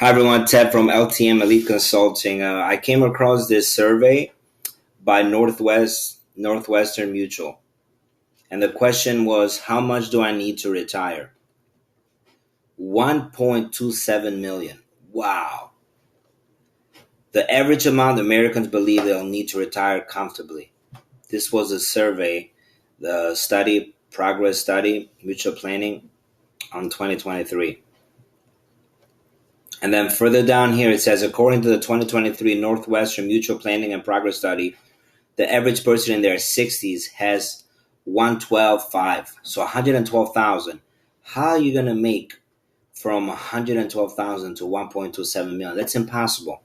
Hi everyone, Ted from LTM Elite Consulting. I came across this survey by Northwestern Mutual, and the question was, how much do I need to retire? 1.27 million. Wow. The average amount Americans believe they'll need to retire comfortably. This was a survey, the study, progress study, mutual planning on 2023. And then further down here, it says, according to the 2023 Northwestern Mutual Planning and Progress Study, the average person in their 60s has 112.5, so 112,000. How are you going to make from 112,000 to 1.27 million? That's impossible.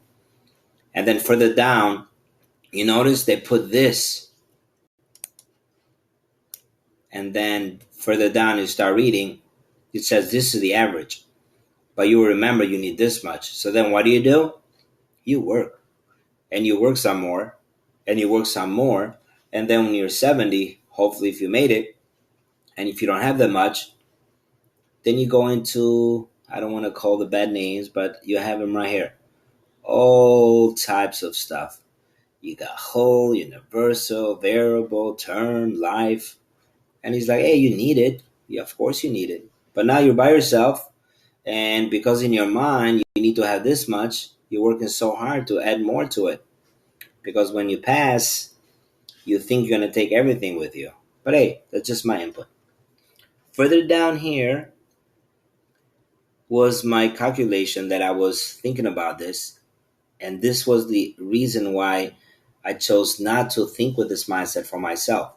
And then further down, you notice they put this. And then further down, you start reading, it says this is the average. But you will remember you need this much. So then what do? You work. And you work some more. And you work some more. And then when you're 70, hopefully if you made it, and if you don't have that much, then you go into, I don't want to call the bad names, but you have them right here. All types of stuff. You got whole, universal, variable, term, life. And he's like, hey, you need it. Yeah, of course you need it. But now you're by yourself. And because in your mind, you need to have this much, you're working so hard to add more to it. Because when you pass, you think you're going to take everything with you. But hey, that's just my input. Further down here was my calculation that I was thinking about this. And this was the reason why I chose not to think with this mindset for myself.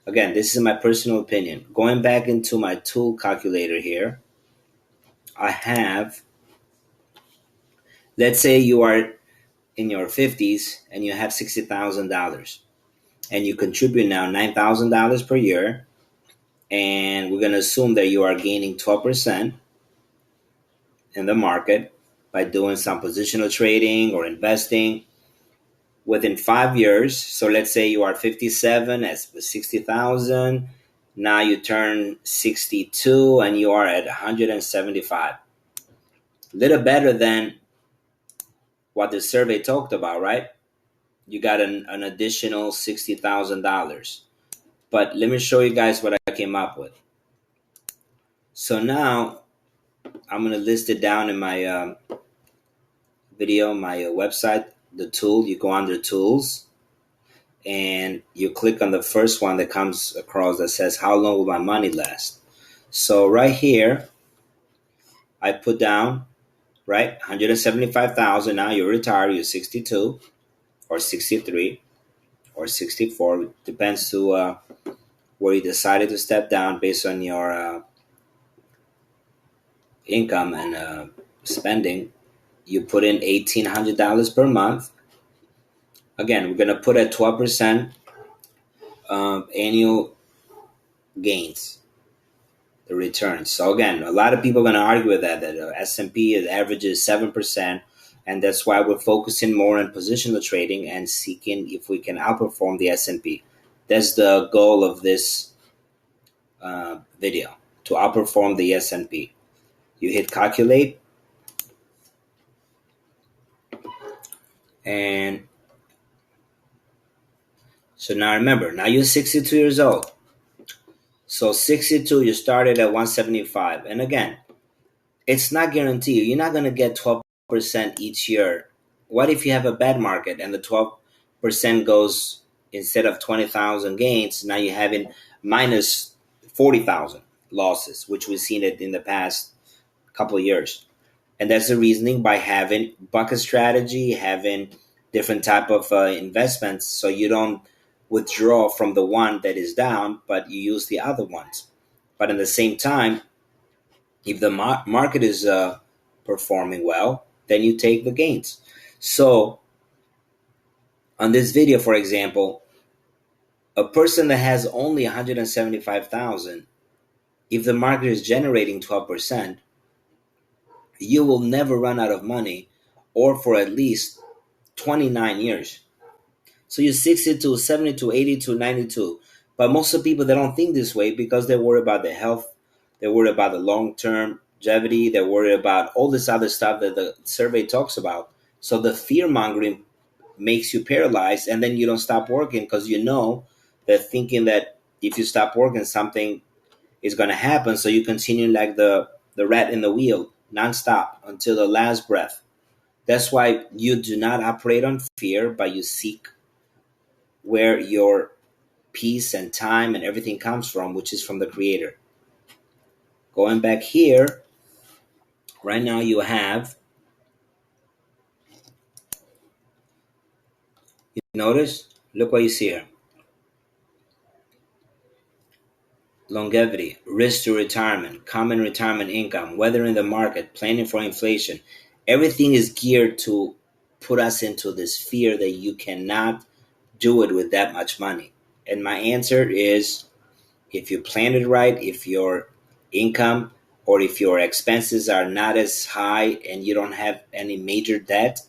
Again, this is my personal opinion. Going back into my tool calculator here, I have, let's say you are in your 50s and you have $60,000 and you contribute now $9,000 per year, and we're going to assume that you are gaining 12% in the market by doing some positional trading or investing within 5 years. So let's say you are 57 at 60,000. Now you turn 62 and you are at 175. Little better than what the survey talked about, right? You got an additional $60,000. But let me show you guys what I came up with. So now I'm going to list it down in my video, my website, the tool. You go under tools and you click on the first one that comes across that says, how long will my money last? So right here, I put down, right, 175,000. Now you're retired, you're 62 or 63 or 64. Depends to where you decided to step down based on your income and spending. You put in $1,800 per month. Again, we're going to put at 12% annual gains, the returns. So again, a lot of people are going to argue with that S&P averages 7%, and that's why we're focusing more on positional trading and seeking if we can outperform the S&P. That's the goal of this video, to outperform the S&P. You hit calculate, and so now remember, now you're 62 years old. So 62, you started at 175. And again, it's not guaranteed. You're not going to get 12% each year. What if you have a bad market and the 12% goes, instead of 20,000 gains, now you're having minus 40,000 losses, which we've seen it in the past couple of years. And that's the reasoning by having bucket strategy, having different type of investments, so you don't withdraw from the one that is down, but you use the other ones. But at the same time, if the market is performing well, then you take the gains. So on this video, for example, a person that has only 175,000, if the market is generating 12%, you will never run out of money, or for at least 29 years. So you're 62, 72, 82, 92. But most of the people, they don't think this way because they worry about their health. They worry about the long-term longevity. They're worried about all this other stuff that the survey talks about. So the fear mongering makes you paralyzed, and then you don't stop working because you know that thinking that if you stop working, something is going to happen. So you continue like the rat in the wheel, nonstop until the last breath. That's why you do not operate on fear, but you seek where your peace and time and everything comes from, which is from the Creator. Going back here, right now you have, you notice, look what you see here. Longevity, risk to retirement, common retirement income, weathering the market, planning for inflation. Everything is geared to put us into this fear that you cannot do it with that much money. And my answer is, if you plan it right, if your income or if your expenses are not as high and you don't have any major debt,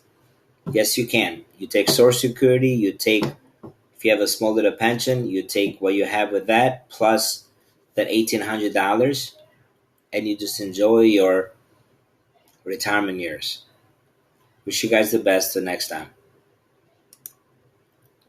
yes, you can. You take Social Security, you take, if you have a small little pension, you take what you have with that plus that $1,800, and you just enjoy your retirement years. Wish you guys the best till next time.